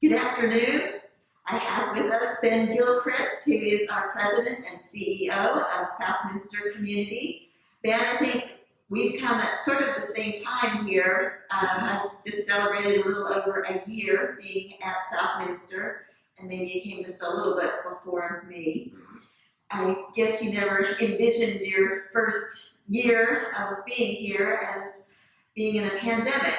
Good afternoon. I have with us Ben Gilchrist, who is our President and CEO of Southminster Community. Ben, I think we've come at sort of the same time here. I've just celebrated a little over a year being at Southminster, and maybe you came just a little bit before me. I guess you never envisioned your first year of being here as being in a pandemic.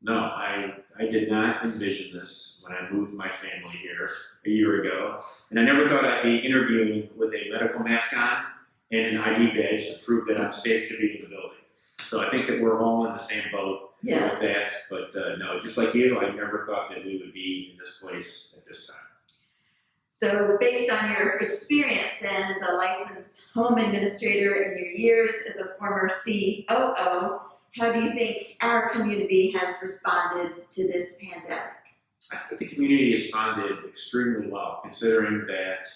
No, I did not envision this when I moved my family here a year ago. And I never thought I'd be interviewing with a medical mask on and an ID badge to prove that I'm safe to be in the building. So I think that we're all in the same boat with that. But no, just like you, I never thought that we would be in this place at this time. So based on your experience then as a licensed home administrator and your years as a former COO, how do you think our community has responded to this pandemic? I think the community responded extremely well, considering that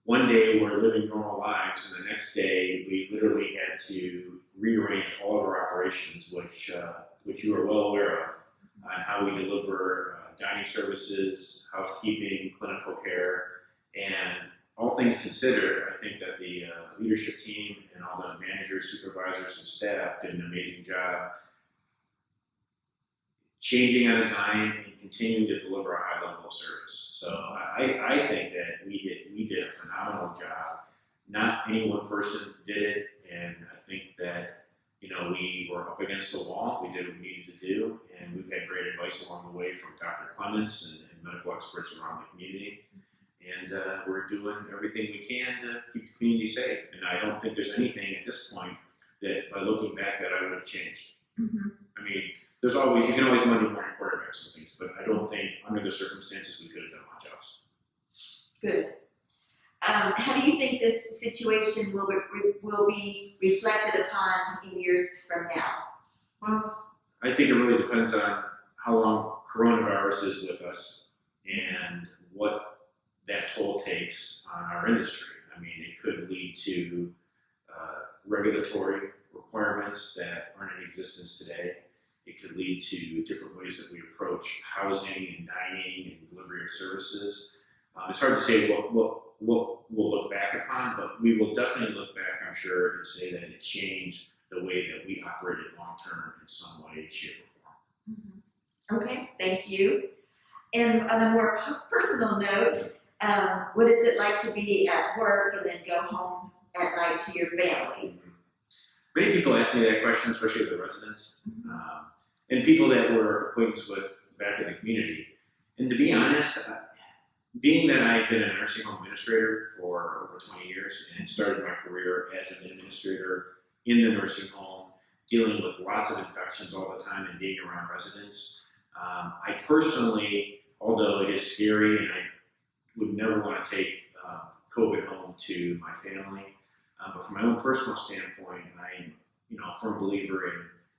one day we're living normal lives and the next day we literally had to rearrange all of our operations, which you are well aware of, on how we deliver dining services, housekeeping, clinical care, and all things considered, I think that the leadership team and all the managers, supervisors, and staff did an amazing job changing on a dime and continuing to deliver a high level of service. So I think that we did a phenomenal job. Not any one person did it, and I think that we were up against the wall. We did what we needed to do, and we've had great advice along the way from Dr. Clements and medical experts around the community. And we're doing everything we can to keep the community safe. And I don't think there's anything at this point that, by looking back, that I would have changed. Mm-hmm. I mean, you can always wonder more quarterbacks and things, but I don't think, under the circumstances, we could have done much else. Good. How do you think this situation will be reflected upon in years from now? Well, I think it really depends on how long coronavirus is with us and what that toll takes on our industry. I mean, it could lead to regulatory requirements that aren't in existence today. It could lead to different ways that we approach housing and dining and delivery of services. It's hard to say what we'll look back upon, but we will definitely look back, I'm sure, and say that it changed the way that we operated long term in some way, shape, or form. Mm-hmm. Okay, thank you. And on a more personal note, what is it like to be at work and then go home at night to your family? Many people ask me that question, especially the residents, and people that we're acquaintances with back in the community. And to be honest, being that I've been a nursing home administrator for over 20 years and started my career as an administrator in the nursing home, dealing with lots of infections all the time and being around residents, I personally, although it is scary and I would never want to take COVID home to my family, but from my own personal standpoint, I'm a firm believer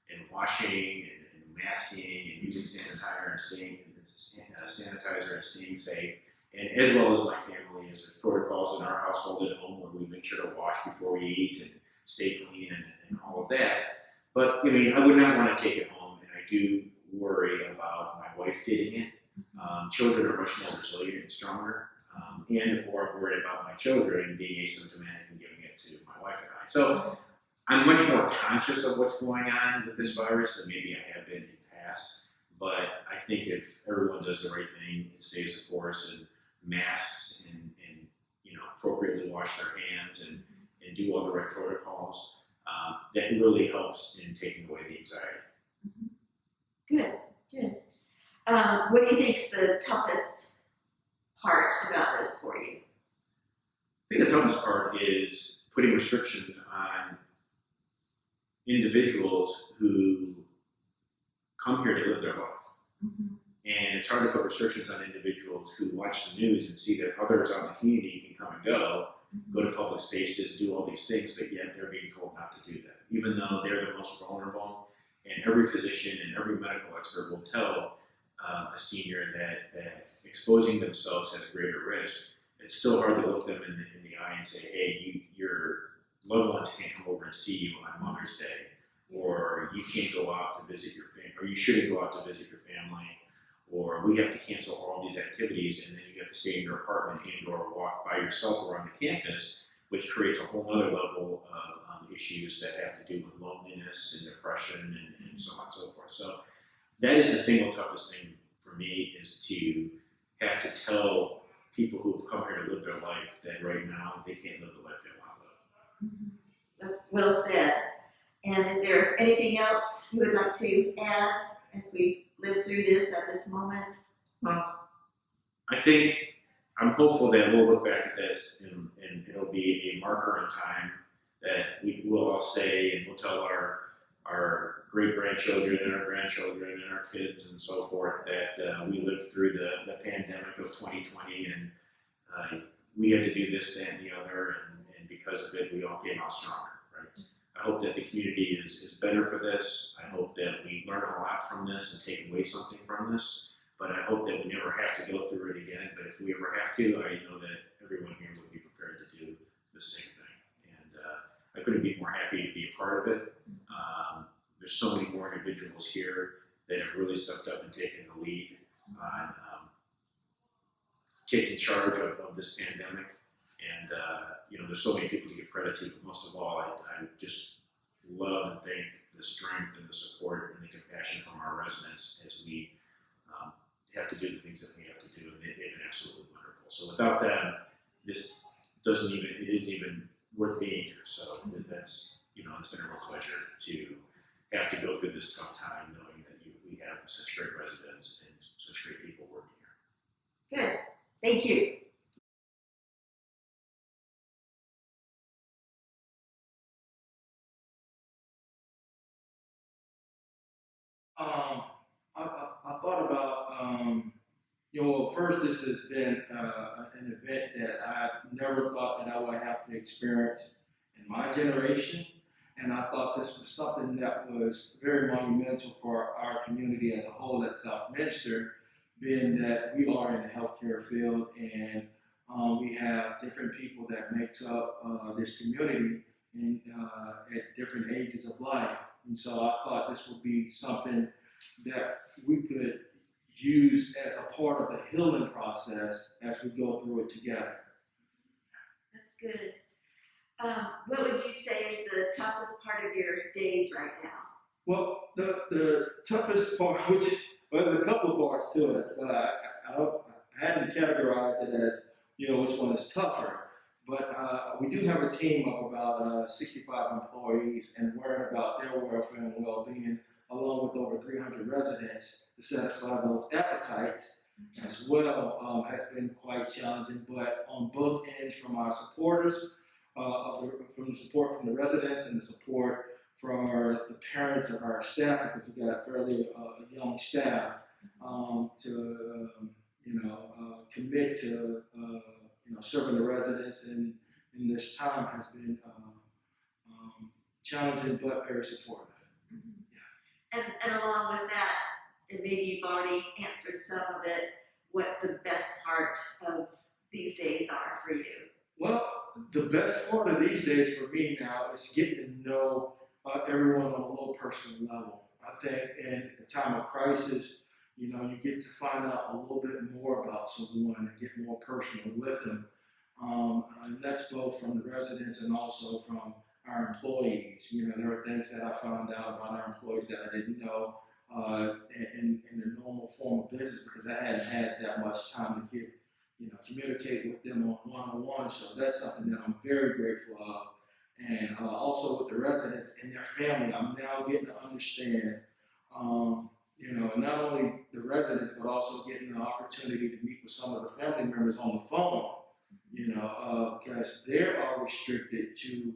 in washing and masking and using sanitizer and staying safe. And as well as my family, as protocols in our household at home where we make sure to wash before we eat and stay clean and all of that. But I would not want to take it home, and I do worry about my wife getting it. Children are much more resilient and stronger, and more worried about my children being asymptomatic and giving it to my wife and I. So I'm much more conscious of what's going on with this virus than maybe I have been in the past. But I think if everyone does the right thing and stays the course and masks and appropriately wash their hands and do all the right protocols, that really helps in taking away the anxiety. Good. What do you think is the toughest part about this for you? I think the toughest part is putting restrictions on individuals who come here to live their life. Mm-hmm. And it's hard to put restrictions on individuals who watch the news and see that others out in the community can come and go to public spaces, do all these things, but yet they're being told not to do that, even though they're the most vulnerable. And every physician and every medical expert will tell a senior that exposing themselves has greater risk. It's still hard to look them in the eye and say, hey, your loved ones can't come over and see you on Mother's Day, or you can't go out to visit your family, or you shouldn't go out to visit your family, or we have to cancel all these activities, and then you have to stay in your apartment and/or walk by yourself around the campus, which creates a whole other level of issues that have to do with loneliness and depression and so on and so forth. So that is the single toughest thing for me, is to have to tell people who have come here to live their life that right now they can't live the life they want to live. That's well said. And is there anything else you would like to add as we live through this at this moment? I think I'm hopeful that we'll look back at this and it'll be a marker in time that we will all say, and we'll tell our great grandchildren and our grandchildren and our kids and so forth that we lived through the pandemic of 2020, and we had to do this, that, and the other, and because of it, we all came out stronger, right? I hope that the community is better for this. I hope that we learn a lot from this and take away something from this. But I hope that we never have to go through it again. But if we ever have to, I know that everyone here would be prepared to do the same thing. And I couldn't be more happy to be a part of it. There's so many more individuals here that have really stepped up and taken the lead on taking charge of this pandemic. And there's so many people to give credit to, but most of all, I just love and thank the strength and the support and the compassion from our residents as we have to do the things that we have to do, and they've been absolutely wonderful. So without them, this it isn't even worth being here. So that's, it's been a real pleasure to have to go through this tough time, knowing that we have such great residents and such great people working here. Good. Thank you. I thought about, first, this has been an event that I never thought that I would have to experience in my generation. And I thought this was something that was very monumental for our community as a whole at Southminster, being that we are in the healthcare field, and we have different people that makes up this community at different ages of life. And so I thought this would be something that we could use as a part of the healing process as we go through it together. That's good. What would you say is the toughest part of your days right now? Well, the toughest part, there's a couple of parts to it, but I hadn't categorized it as, which one is tougher. But we do have a team of about 65 employees, and worrying about their welfare and well-being, along with over 300 residents, to satisfy those appetites as well, has been quite challenging. But on both ends, from our supporters, from the support from the residents and the support from the parents of our staff, because we've got a fairly young staff, to commit to serving the residents in this time has been challenging but very supportive. And along with that, and maybe you've already answered some of it, what the best part of these days are for you? Well, the best part of these days for me now is getting to know everyone on a little personal level. I think in a time of crisis, you get to find out a little bit more about someone and get more personal with them. And that's both from the residents and also from our employees. There are things that I found out about our employees that I didn't know in the normal form of business, because I hadn't had that much time to communicate with them on one-on-one. So that's something that I'm very grateful of. And also with the residents and their family, I'm now getting to understand, not only the residents, but also getting the opportunity to meet with some of the family members on the phone, because they are restricted to,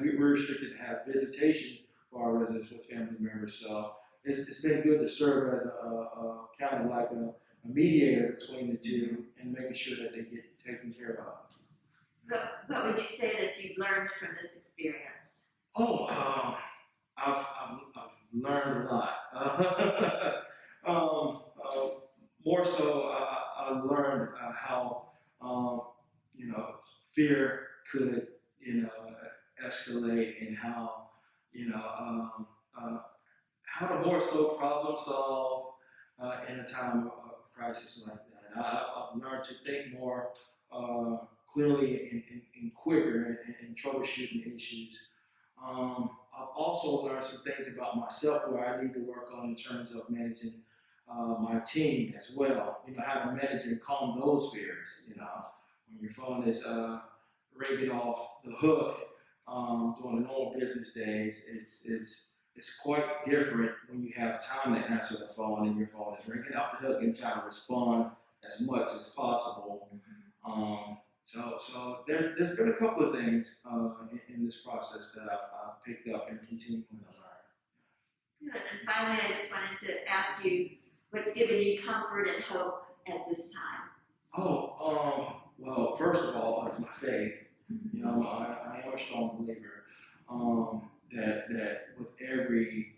we're restricted to have visitation for our residents with family members. So it's been good to serve as a kind of like a mediator between the two and making sure that they get taken care of. What would you say that you've learned from this experience? I've learned a lot. More so, I learned how fear could escalate, and how how to more so problem solve in a time of crisis like that. I've learned to think more clearly and quicker in troubleshooting issues. I've also learned some things about myself where I need to work on in terms of managing my team as well. How to manage and calm those fears. When your phone is ringing off the hook during the normal business days, it's quite different when you have time to answer the phone and your phone is ringing off the hook and trying to respond as much as possible. So there's been a couple of things in this process that I've picked up and continue to learn. Good. And finally, I just wanted to ask you, what's given you comfort and hope at this time? Well, first of all, it's my faith. I am a strong believer that with every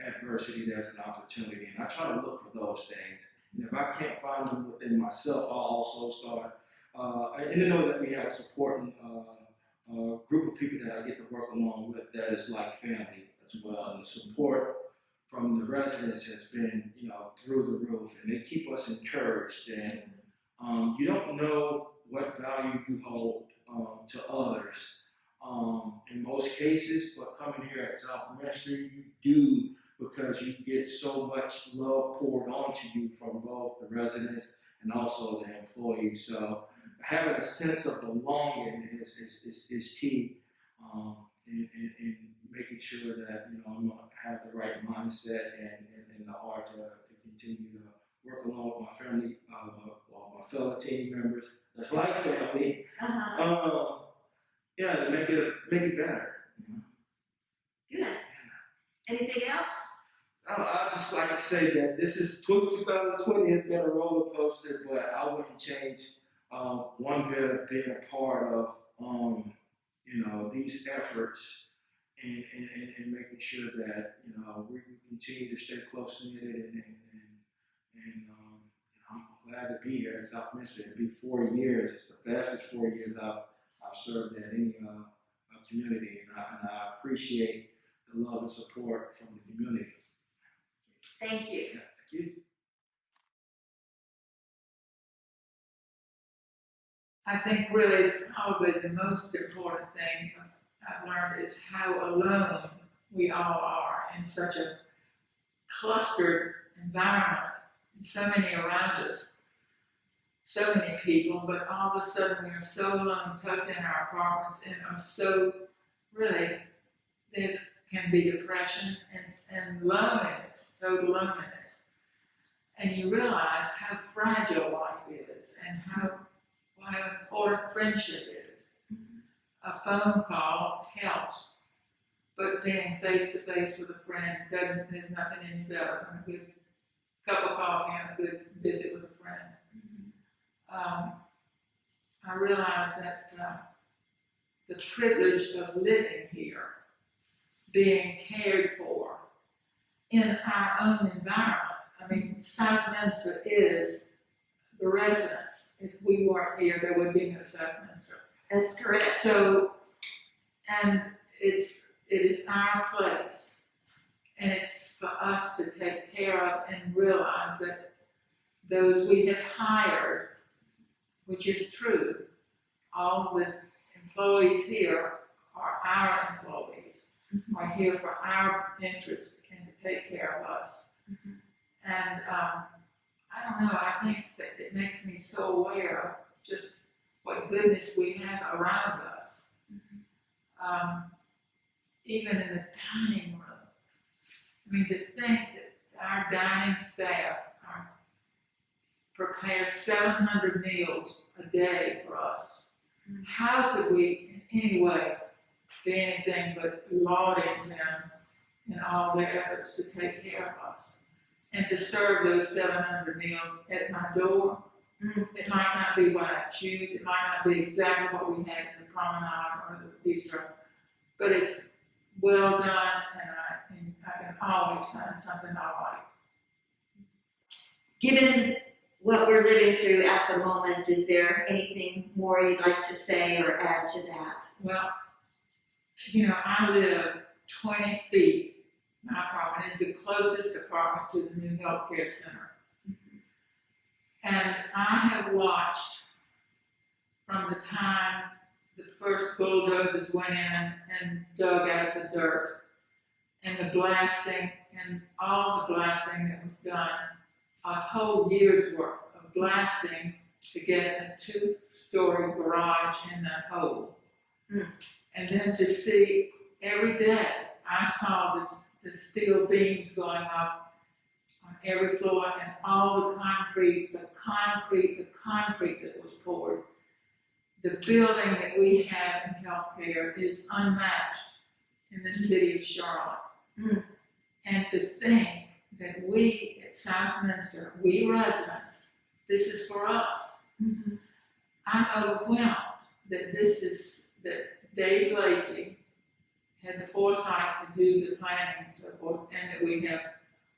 adversity, there's an opportunity, and I try to look for those things. And if I can't find them within myself, I'll also start. And to know that we have a supporting group of people that I get to work along with that is like family as well. And the support from the residents has been, through the roof, and they keep us encouraged. And you don't know what value you hold to others in most cases, but coming here at Southminster, you do, because you get so much love poured onto you from both the residents and also the employees. So having a sense of belonging is key in making sure that I'm gonna have the right mindset and the heart to continue to work along with my family, my fellow team members. That's like family. To make it better. Good. Anything else? I just like to say that this is 2020 has been a roller coaster, but I wouldn't change one bit of being a part of these efforts and making sure that we continue to stay close knitted and I'm glad to be here at Southminster. It'll be 4 years. It's the fastest 4 years I've served at any community, and I appreciate the love and support from the community. Thank you. Yeah, thank you. I think really probably the most important thing I've learned is how alone we all are in such a clustered environment, and so many around us, so many people, but all of a sudden we are so alone, tucked in our apartments, and are so really, there can be depression and loneliness, total loneliness. And you realize how fragile life is and how important friendship is. A phone call helps, but being face to face with a friend there's nothing any better than a good cup of coffee and a good visit with a friend. I realize that the privilege of living here, being cared for in our own environment. I mean, Southminster is the residence. If we weren't here, there would be no Southminster. That's correct. So, and it is our place, and it's for us to take care of and realize that those we have hired, which is true, all the employees here are our employees, are here for our interests and to take care of us. And I don't know, I think that it makes me so aware of just what goodness we have around us. Even in the dining room. I mean, to think that our dining staff prepares 700 meals a day for us. How could we in any way be anything but lauding them in all their efforts to take care of us? And to serve those 700 meals at my door. It might not be what I choose, it might not be exactly what we had in the promenade or the bistro, but it's well done, and I can always find something I like. Given what we're living through at the moment, is there anything more you'd like to say or add to that? Well, I live 20 feet my apartment is the closest apartment to the new healthcare center. And I have watched from the time the first bulldozers went in and dug out the dirt, and the blasting, and all the blasting that was done, a whole year's worth of blasting to get a 2-story garage in that hole. And then to see every day, I saw the steel beams going up on every floor, and all the concrete that was poured. The building that we have in healthcare is unmatched in the city of Charlotte. And to think that we at Southminster, we residents, this is for us. I'm overwhelmed that that Dave Lacey had the foresight to do the planning and so forth, and that we have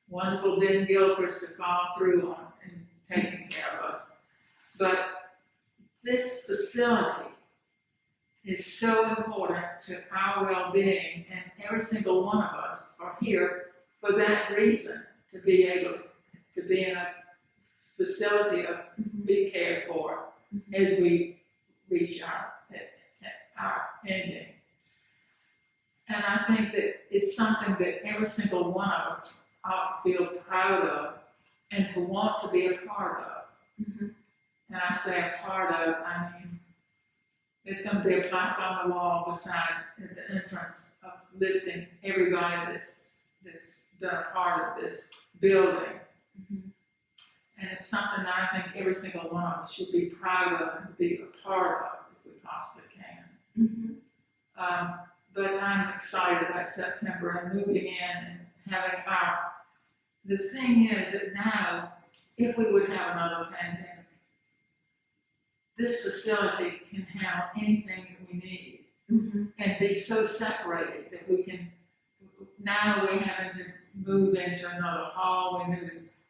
wonderful Ben Gilchrist to follow through on and taking care of us. But this facility is so important to our well-being, and every single one of us are here for that reason, to be able to be in a facility of be cared for as we reach our ending. And I think that it's something that every single one of us ought to feel proud of and to want to be a part of. And I say a part of, I mean, there's going to be a plaque on the wall beside at the entrance of listing everybody that's been a part of this building. And it's something that I think every single one of us should be proud of and be a part of if we possibly can. But I'm excited about September and moving in and having the thing is that now, if we would have another pandemic, this facility can handle anything that we need and be so separated that we can, now we're having to move into another hall,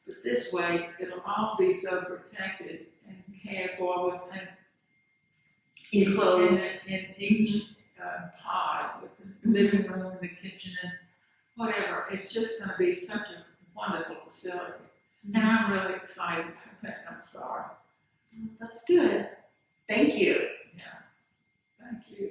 but this way it'll all be so protected and cared for within Enclosed. in each pod with the living room, the kitchen, and whatever. It's just going to be such a wonderful facility. And I'm really excited about that. I'm sorry. That's good. Thank you. Yeah. Thank you.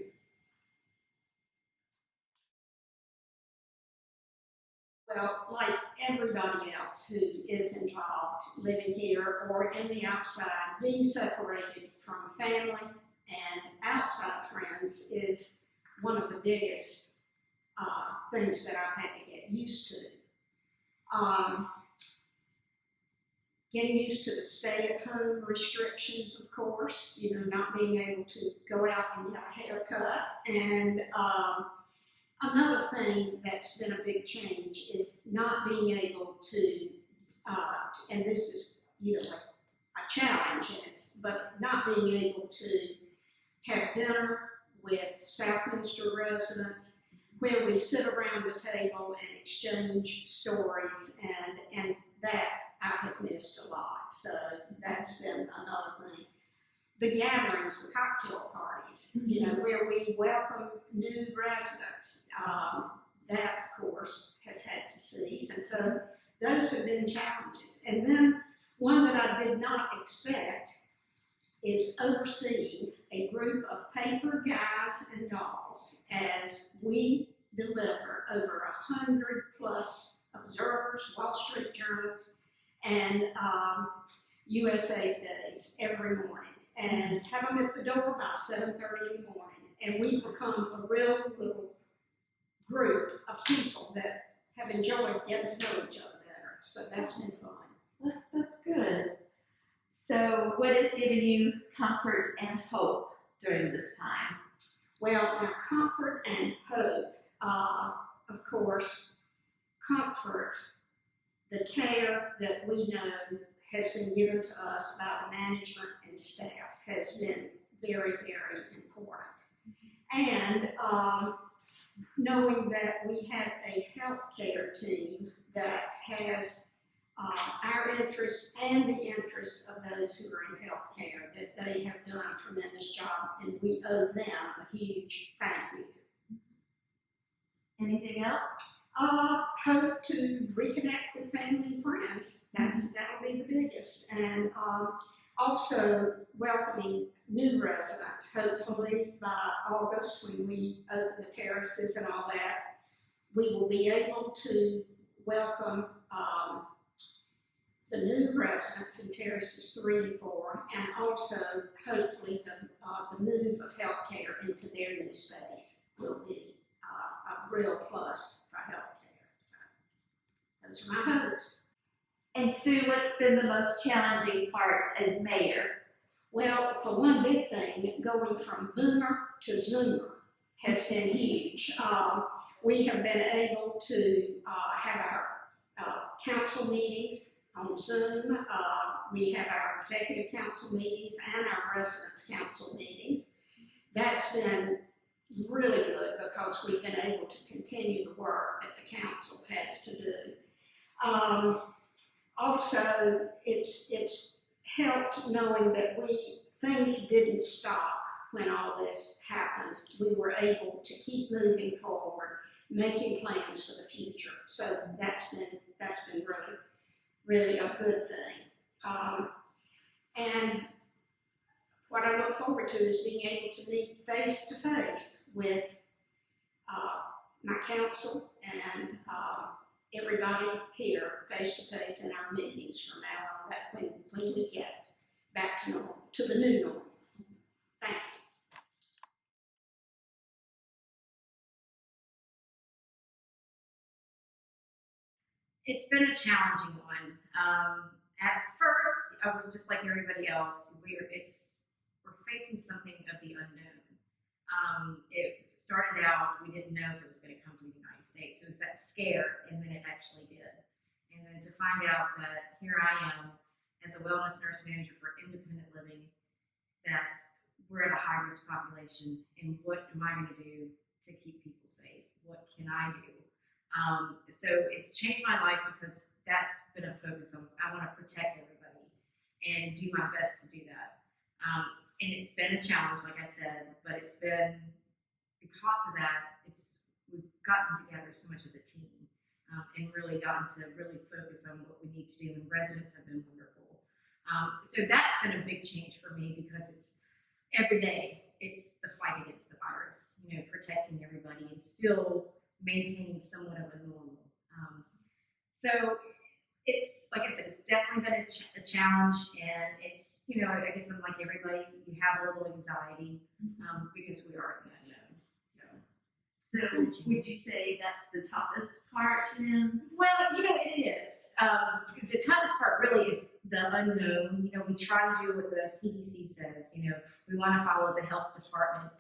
Well, like everybody else who is involved living here or in the outside, being separated from family and outside friends is one of the biggest things that I've had to get used to. Getting used to the stay-at-home restrictions, of course, not being able to go out and get a haircut. And another thing that's been a big change is not being able to, and this is, like a challenge, but not being able to have dinner with Southminster residents where we sit around the table and exchange stories, and that I have missed a lot. So that's been another thing. The gatherings, the cocktail parties, where we welcome new residents, that of course has had to cease. And so those have been challenges. And then one that I did not expect is overseeing a group of paper guys and dolls as we deliver over 100+ Observers, Wall Street Journals, and USA Days every morning, and have them at the door by 7:30 in the morning. And we've become a real little group of people that have enjoyed getting to know each other better. So that's been fun. That's good. So what has given you comfort and hope during this time? Well, now comfort and hope, of course, comfort, the care that we know has been given to us by the management and staff has been very, very important. And knowing that we have a healthcare team that has our interests and the interests of those who are in healthcare, that they have done a tremendous job, and we owe them a huge thank you. Anything else? Hope to reconnect with family and friends. That'll be the biggest. And also welcoming new residents. Hopefully by August, when we open the terraces and all that, we will be able to welcome the new residents in terraces 3 and 4, and also hopefully the move of healthcare into their new space will be a real plus for healthcare. So those are my hopes. And Sue, what's been the most challenging part as mayor? Well, for one big thing, going from boomer to zoomer has been huge. We have been able to have our council meetings on Zoom. We have our executive council meetings and our residents council meetings. That's been really good because we've been able to continue the work that the council has to do. Also, it's helped knowing that things didn't stop when all this happened. We were able to keep moving forward, making plans for the future. So that's been really a good thing. And what I look forward to is being able to meet face to face with my council and everybody here face to face in our meetings from now on, that when we get back to normal, to the new normal. Thank you. It's been a challenging one. At first, I was just like everybody else. We're facing something of the unknown. It started out, we didn't know if it was going to come to the United States. It was that scare, and then it actually did. And then to find out that here I am as a wellness nurse manager for independent living, that we're at a high-risk population, and what am I going to do to keep people safe? What can I do? So it's changed my life because that's been a focus on, I want to protect everybody and do my best to do that. And it's been a challenge, like I said, but it's been, because of that, we've gotten together so much as a team and really gotten to really focus on what we need to do, and residents have been wonderful. So that's been a big change for me because it's every day, it's the fight against the virus, protecting everybody and still maintaining somewhat of a normal. So it's, like I said, it's definitely been a challenge, and it's, I guess I'm like everybody, you have a little anxiety because we are in the unknown. So would you say that's the toughest part then? Well, it is. The toughest part really is the unknown. We try to do what the CDC says. We want to follow the health department.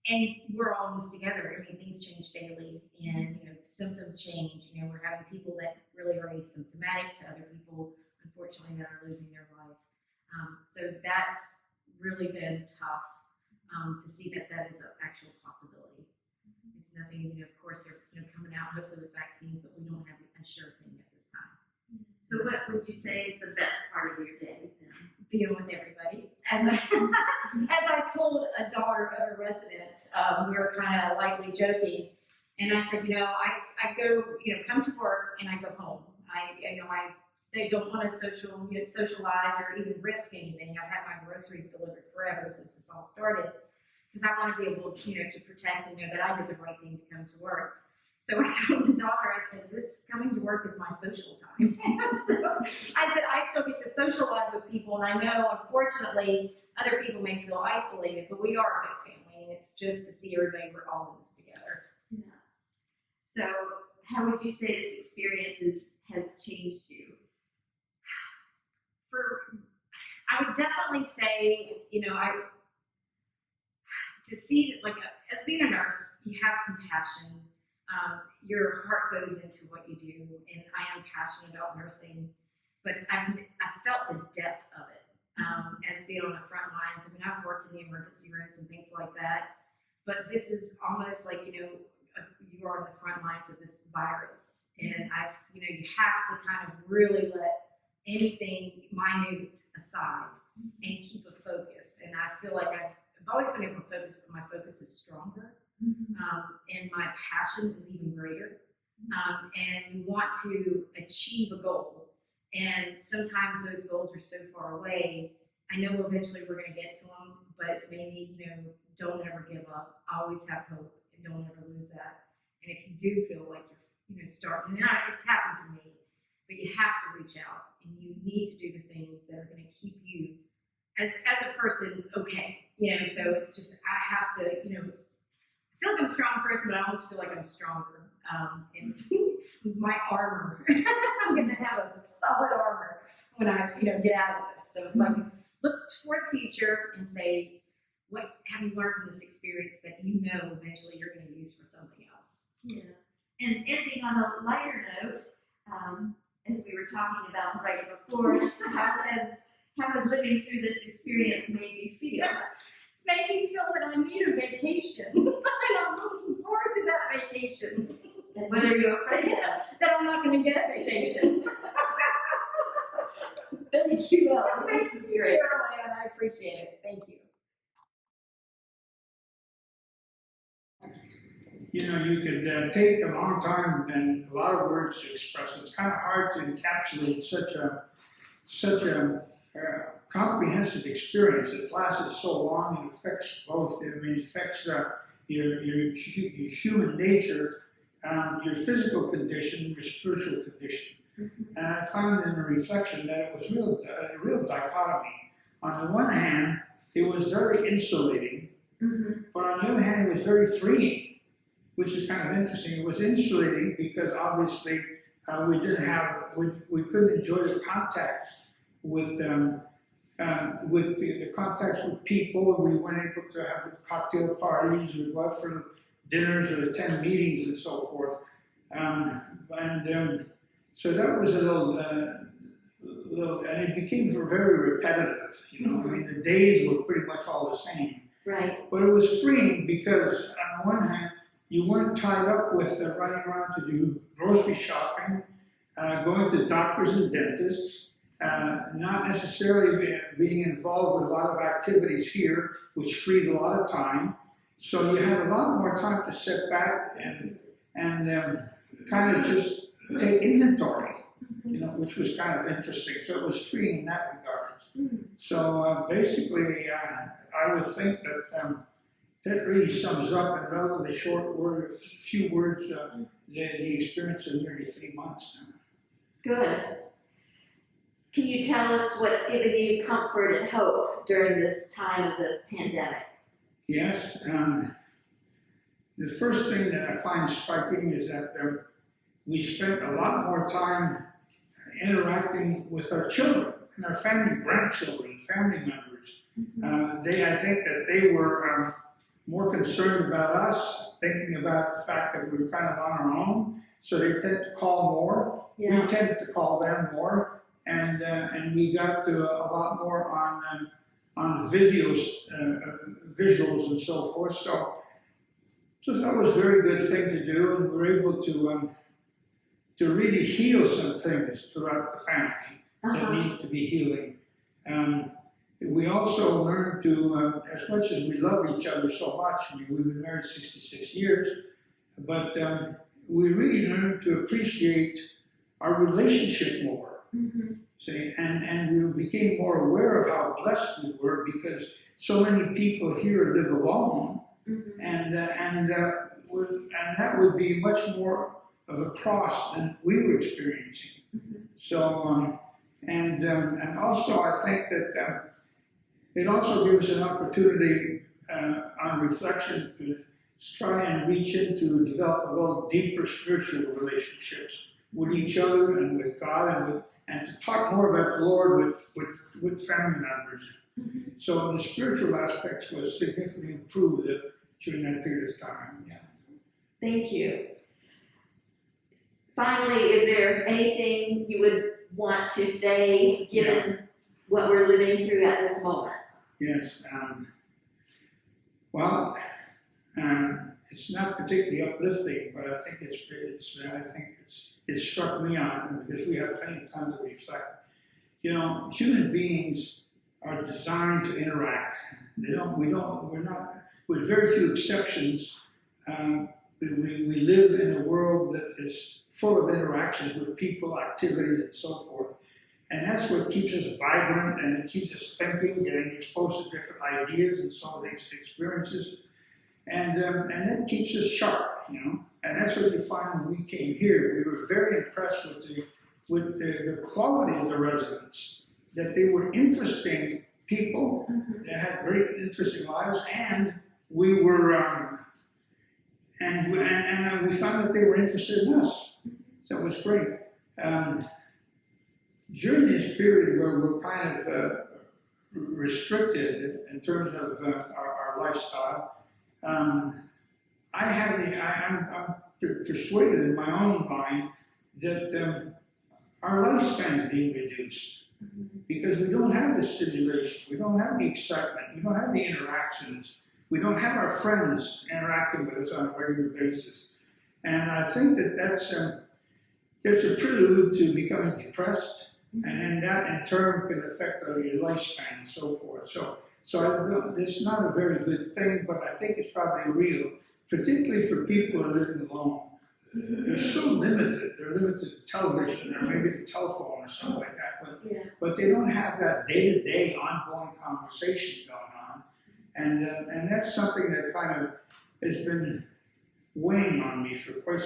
And we're all in this together. I mean, things change daily, and symptoms change. We're having people that really are asymptomatic to other people, unfortunately, that are losing their life. So that's really been tough to see that is an actual possibility. It's nothing, of course, they're coming out hopefully with vaccines, but we don't have a sure thing at this time. So what would you say is the best part of your day then? Dealing with everybody. As I told a daughter of a resident, we were kind of lightly joking, and I said, I go, come to work and I go home. I don't want to socialize or even risk anything. I've had my groceries delivered forever since this all started, because I want to be able, to protect and know that I did the right thing to come to work. So I told the daughter, I said, this coming to work is my social time. So I said, I still get to socialize with people, and I know, unfortunately, other people may feel isolated, but we are a big family, and it's just to see everybody, we're all in this together. Yes. So how would you say this experience has changed you? I would definitely say, to see, like, as being a nurse, you have compassion. Your heart goes into what you do, and I am passionate about nursing, but I felt the depth of it as being on the front lines. I mean, I've worked in the emergency rooms and things like that, but this is almost like, you are on the front lines of this virus, and you have to kind of really let anything minute aside and keep a focus. And I feel like I've always been able to focus, but my focus is stronger. And my passion is even greater. and you want to achieve a goal. And sometimes those goals are so far away. I know eventually we're going to get to them, but it's maybe, don't ever give up. Always have hope and don't ever lose that. And if you do feel like you're, starting, and it's happened to me, but you have to reach out and you need to do the things that are going to keep you as a person okay. So it's just, I have to, I feel like I'm a strong person, but I almost feel like I'm stronger. It's my armor. I'm going to have a solid armor when I, get out of this. So it's like, look toward the future and say, what have you learned from this experience that eventually you're going to use for something else? Yeah. And ending on a lighter note, as we were talking about right before, how has living through this experience made you feel? It's made me feel that I need a vacation. And I'm looking forward to that vacation. And what are you afraid of? That I'm not going to get a vacation. Thank you, Ellen. Thank This is you, great. Caroline. I appreciate it. Thank you. You could take a long time and a lot of words to express it. It's kind of hard to encapsulate such a comprehensive experience that lasted so long and affects both. It affects your human nature, your physical condition, your spiritual condition. And I found in the reflection that it was a real dichotomy. On the one hand, it was very insulating, but on the other hand, it was very freeing, which is kind of interesting. It was insulating because obviously we couldn't enjoy the contact with the contacts with people. We weren't able to have the cocktail parties or go out for dinners or attend meetings and so forth. So that was a little, and it became very repetitive. The days were pretty much all the same. Right. But it was freeing because on the one hand, you weren't tied up with running around to do grocery shopping, going to doctors and dentists, not necessarily being involved with a lot of activities here, which freed a lot of time. So you had a lot more time to sit back and kind of just take inventory, which was kind of interesting. So it was freeing in that regard. So basically, I would think that that really sums up in relatively few words, the experience of nearly 3 months now. Good. Can you tell us what's given you comfort and hope during this time of the pandemic? Yes. The first thing that I find striking is that we spent a lot more time interacting with our children and our grandchildren, family members. I think that they were more concerned about us, thinking about the fact that we were kind of on our own. So they tend to call more. Yeah. We tended to call them more, and we got to a lot more on visuals and so forth. So that was a very good thing to do, and we were able to really heal some things throughout the family that needed to be healing. We also learned to, as much as we love each other so much, we've been married 66 years, but we really learned to appreciate our relationship more. See, and we became more aware of how blessed we were because so many people here live alone, and that would be much more of a cross than we were experiencing. So, and also I think that it also gives an opportunity on reflection to try and reach into develop a little deeper spiritual relationships with each other and with God and to talk more about the Lord with family members. So the spiritual aspects was significantly improved during that period of time. Yeah. Thank you. Finally, is there anything you would want to say, given what we're living through at this moment? Yes. It's not particularly uplifting, but I think it struck me on because we have plenty of time to reflect. Human beings are designed to interact. We're not, with very few exceptions, we live in a world that is full of interactions with people, activities, and so forth. And that's what keeps us vibrant, and it keeps us thinking, getting exposed to different ideas and some of these experiences. And that keeps us sharp, you know. And that's what you find when we came here. We were very impressed with the quality of the residents, that they were interesting people, that had very interesting lives, and we were, we found that they were interested in us. So it was great. During this period where we're kind of restricted in terms of our lifestyle, I'm persuaded in my own mind that our lifespan is being reduced because we don't have the stimulation, we don't have the excitement, we don't have the interactions, we don't have our friends interacting with us on a regular basis. And I think that that's a prelude to becoming depressed, and then that in turn can affect your lifespan and so forth. So it's not a very good thing, but I think it's probably real, particularly for people who are living alone. They're so limited. They're limited to television or maybe the telephone or something like that. But they don't have that day-to-day ongoing conversation going on. And that's something that kind of has been weighing on me for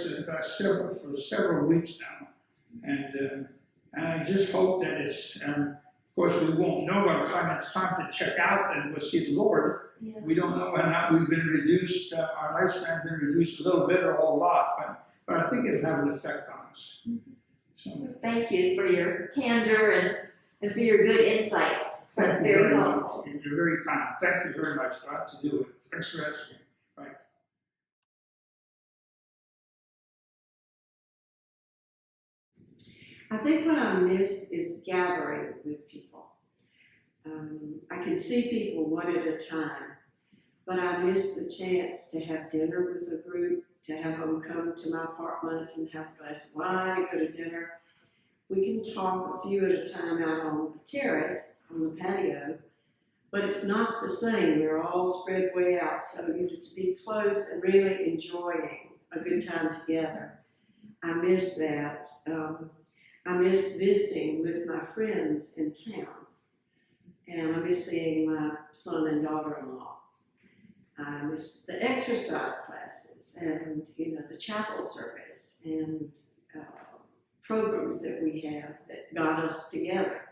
several weeks now. And I just hope that it's, of course, we won't know by the time it's time to check out and go see the Lord. Yeah. We don't know whether or not we've been reduced, our lifespan has been reduced a little bit or a whole lot, but I think it'll have an effect on us. So, Thank you for your candor and for your good insights. That's thank you very much. helpful. You're very kind. Thank you very much. Glad to do it. Thanks for asking. Bye. I think what I miss is gathering with people. I can see people one at a time, but I miss the chance to have dinner with a group, to have them come to my apartment and have a glass of wine and go to dinner. We can talk a few at a time out on the terrace, on the patio, but it's not the same. We're all spread way out, so you need to be close and really enjoying a good time together. I miss that. I miss visiting with my friends in town, and I miss seeing my son and daughter-in-law. I miss the exercise classes and, the chapel service and programs that we have that got us together.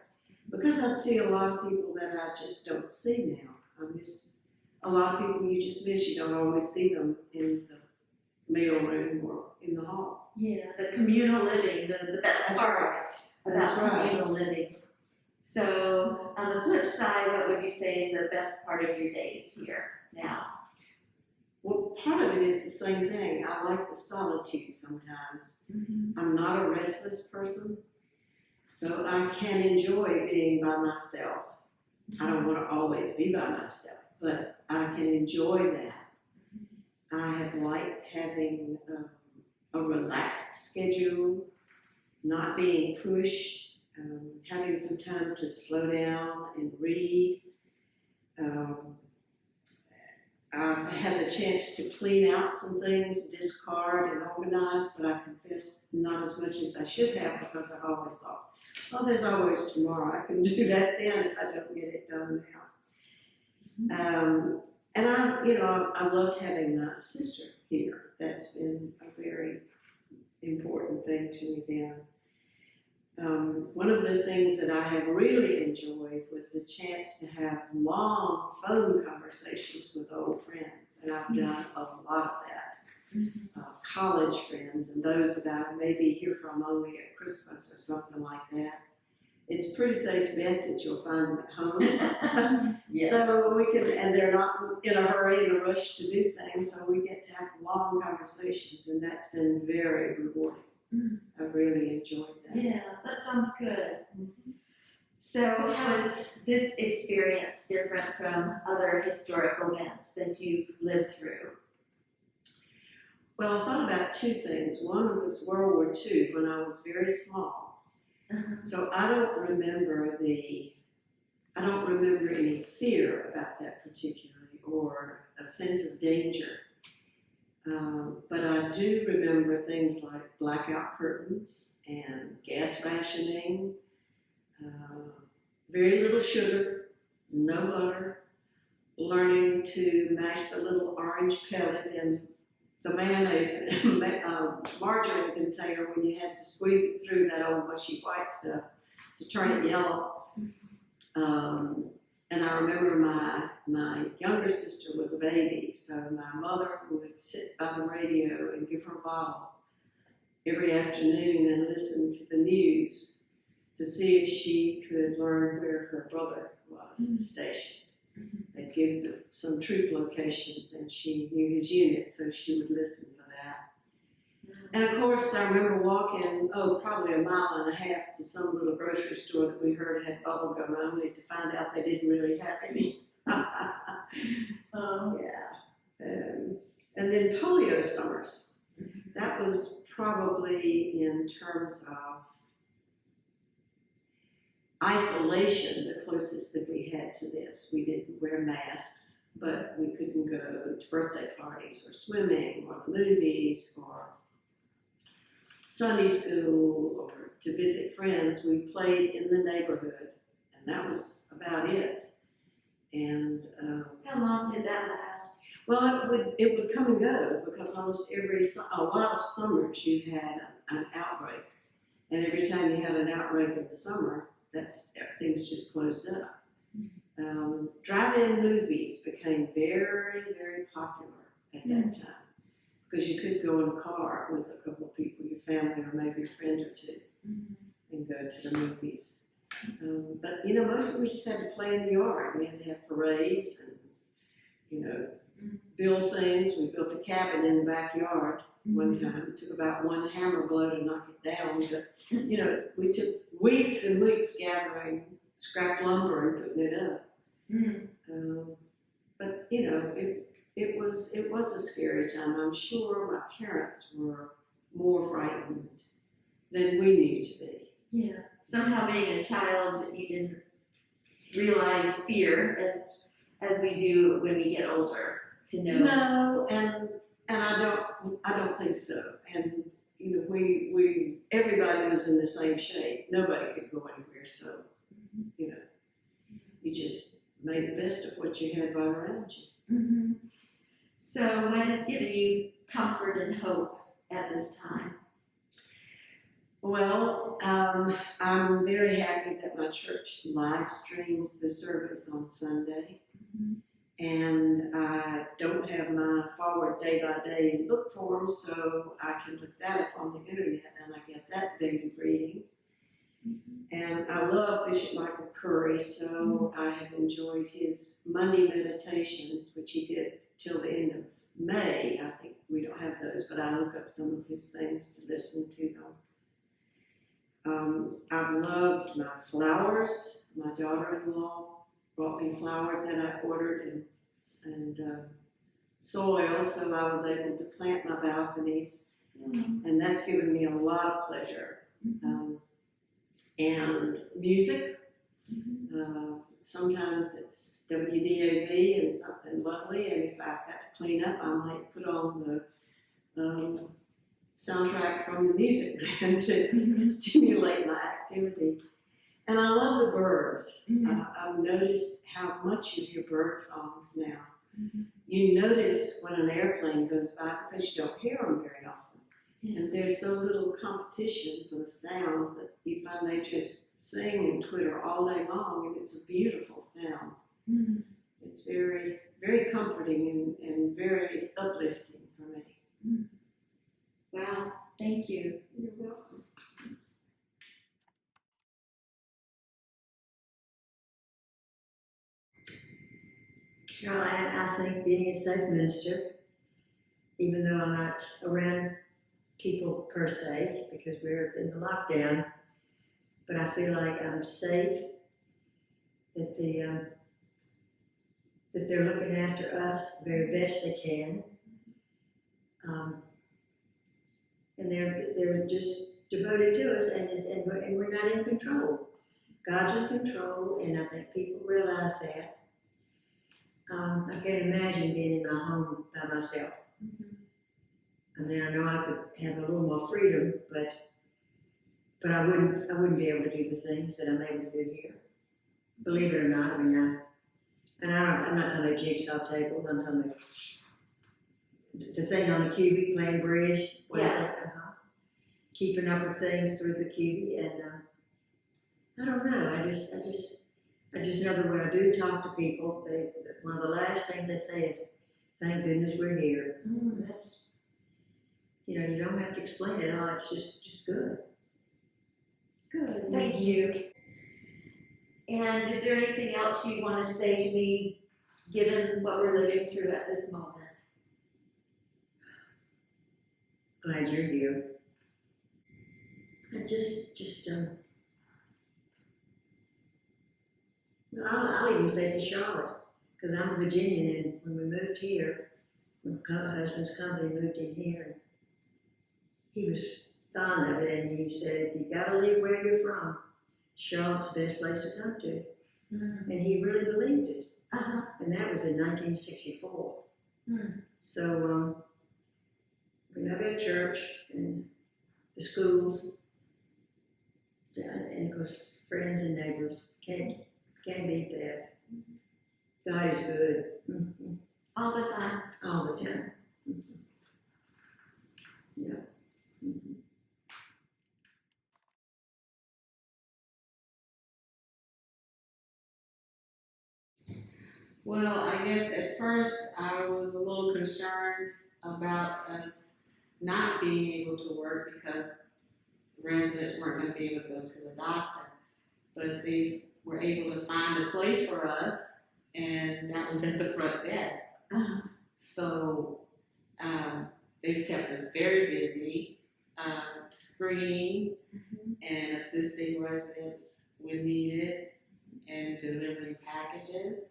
Because I see a lot of people that I just don't see now. I miss a lot of people you just miss. You don't always see them in the mailroom or in the hall. Yeah, the communal living, the best That's part right. about That's right. communal living. So on the flip side, what would you say is the best part of your days here now? Well, part of it is the same thing. I like the solitude sometimes. I'm not a restless person, so I can enjoy being by myself. I don't want to always be by myself, but I can enjoy that. I have liked having a relaxed schedule, not being pushed, having some time to slow down and read. I've had the chance to clean out some things, discard and organize, but I confess not as much as I should have because I've always thought, oh, there's always tomorrow. I can do that then if I don't get it done now. And I loved having my sister here. That's been a very important thing to me then. One of the things that I have really enjoyed was the chance to have long phone conversations with old friends, and I've done a lot of that. College friends and those that I maybe hear from only at Christmas or something like that. It's a pretty safe bet that you'll find them at home. Yes. So we can, and they're not in a hurry and a rush to do same, so we get to have long conversations, and that's been very rewarding. I've really enjoyed that. Yeah, that sounds good. So how is this experience different from other historical events that you've lived through? Well, I thought about two things. One was World War II when I was very small. So I don't remember any fear about that particularly or a sense of danger. But I do remember things like blackout curtains and gas rationing, very little sugar, no butter, learning to mash the little orange pellet in the mayonnaise margarine container when you had to squeeze it through that old mushy white stuff to turn it yellow. And I remember my younger sister was a baby, so my mother would sit by the radio and give her a bottle every afternoon and listen to the news to see if she could learn where her brother was stationed. They'd give some troop locations and she knew his unit, so she would listen for that. And of course, I remember walking, probably a mile and a half to some little grocery store that we heard had bubble gum only to find out they didn't really have any. And then polio summers. That was probably, in terms of isolation, the closest that we had to this. We didn't wear masks, but we couldn't go to birthday parties or swimming or the movies or Sunday school or to visit friends. We played in the neighborhood, and that was about it. And How long did that last? well, it would come and go because almost a lot of summers you had an outbreak, and every time you had an outbreak in the summer, things just closed up. Drive-in movies became very, very popular at that time because you could go in a car with a couple of people, your family or maybe a friend or two, and go to the movies. But mostly we just had to play in the yard. We had to have parades and build things. We built a cabin in the backyard one time. It took about one hammer blow to knock it down. But, we took weeks and weeks gathering scrap lumber and putting it up. But it was a scary time. I'm sure my parents were more frightened than we knew to be. Yeah. Somehow being a child, you didn't realize fear as we do when we get older to know. No, and I don't think so. And we everybody was in the same shape. Nobody could go anywhere, so you just made the best of what you had right around you. So what has given you comfort and hope at this time? Well, I'm very happy that my church live streams the service on Sunday. And I don't have my forward day by day in book form, so I can look that up on the internet and I get that daily reading. And I love Bishop Michael Curry, so I have enjoyed his Monday meditations, which he did till the end of May. I think we don't have those, but I look up some of his things to listen to them. I've loved my flowers. My daughter-in-law brought me flowers that I ordered and soil, so I was able to plant my balconies, and that's given me a lot of pleasure. And music. Sometimes it's WDAV and something lovely, and if I've got to clean up, I might put on the soundtrack from the music band to stimulate my activity. And I love the birds. I've noticed how much you hear bird songs now. You notice when an airplane goes by because you don't hear them very often. And there's so little competition for the sounds that you find they just sing and twitter all day long, and it's a beautiful sound. It's very, very comforting and very uplifting for me. Wow, thank you. You're welcome. Caroline, I think being a Southminster, even though I'm not around people per se, because we're in the lockdown, but I feel like I'm safe, that that they're looking after us the very best they can, and they're just devoted to us, and we're not in control. God's in control, and I think people realize that. I can't imagine being in my home by myself. mean, I know I could have a little more freedom, but I wouldn't be able to do the things that I'm able to do here. Believe it or not, I mean, I'm not talking about jigsaw tables, I'm talking about the thing on the cubie, playing bridge, keeping up with things through the cubie, and I don't know. I just know that when I do talk to people, one of the last things they say is, "Thank goodness we're here." That's, you don't have to explain it all. It's just good. Good, thank you. And is there anything else you want to say to me, given what we're living through at this moment? Glad you're here. I I'll even say for Charlotte, because I'm a Virginian, and when we moved here, my husband's company moved in here, and he was fond of it, and he said, "You gotta leave where you're from. Charlotte's the best place to come to." And he really believed it. And that was in 1964. So, we have our church and the schools, and of course, friends and neighbors. Can't beat that. God is good. All the time. All the time. Yeah. Well, I guess at first I was a little concerned about us not being able to work because residents weren't going to be able to go to the doctor. But they were able to find a place for us, and that was at the front desk. So they've kept us very busy, screening and assisting residents when needed, and delivering packages,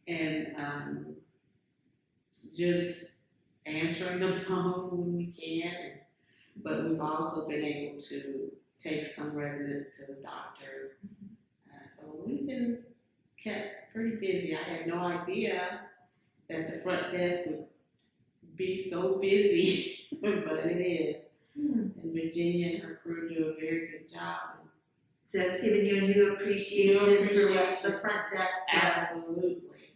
and just answering the phone when we can. But we've also been able to take some residents to the doctor. So we've been kept pretty busy. I had no idea that the front desk would be so busy, but it is. And Virginia and her crew do a very good job. So it's given you a new appreciation for what the front desk does. Absolutely.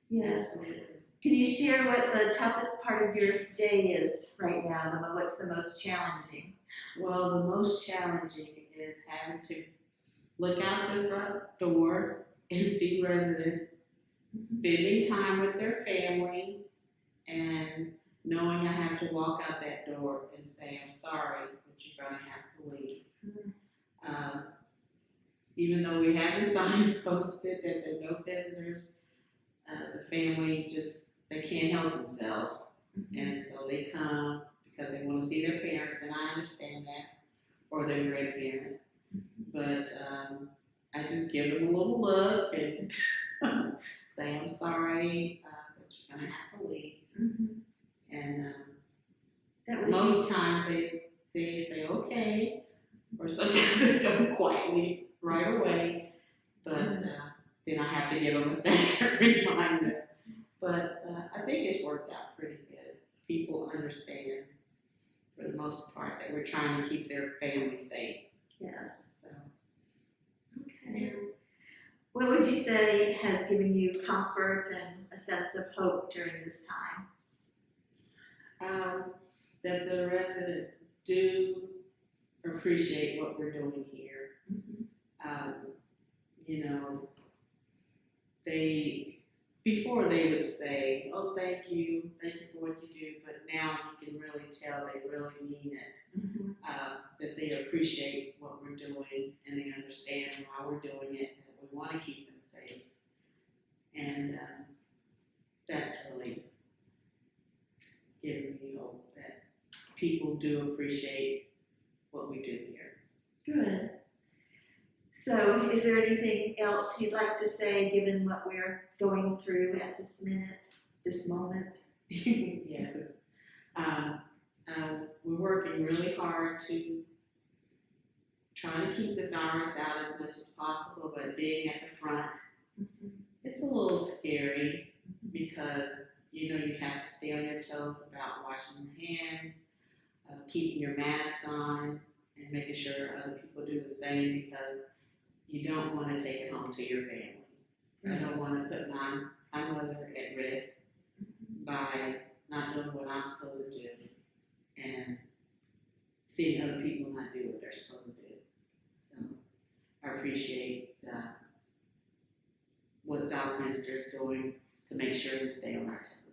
Yes. Absolutely. Can you share what the toughest part of your day is right now? What's the most challenging? Well, the most challenging is having to look out the front door and see residents spending time with their family, and knowing I have to walk out that door and say, "I'm sorry, but you're going to have to leave." Even though we have the signs posted that there are no visitors, the family they can't help themselves. And so they come because they want to see their parents, and I understand that, or their grandparents. But I just give them a little look and say, "I'm sorry, but you're going to have to leave." And most times they say, "Okay," or sometimes they don't quite leave right away, but then I have to give them a second reminder. But I think it's worked out pretty good. People understand, for the most part, that we're trying to keep their family safe. Yes. So, Okay. What would you say has given you comfort and a sense of hope during this time? that the residents do appreciate what we're doing here. Before they would say, "Oh, thank you for what you do," but now you can really tell they really mean it. That they appreciate what we're doing, and they understand why we're doing it, and that we want to keep them safe. And that's really giving me hope that people do appreciate what we do here. Good. So is there anything else you'd like to say, given what we're going through at this moment? Yes. We're working really hard to try to keep the virus out as much as possible, but being at the front, it's a little scary because, you have to stay on your toes about washing your hands, keeping your mask on and making sure other people do the same, because you don't want to take it home to your family. I don't want to put my mother at risk by not doing what I'm supposed to do and seeing other people not do what they're supposed to do. So I appreciate what Southminster is doing to make sure we stay on our toes.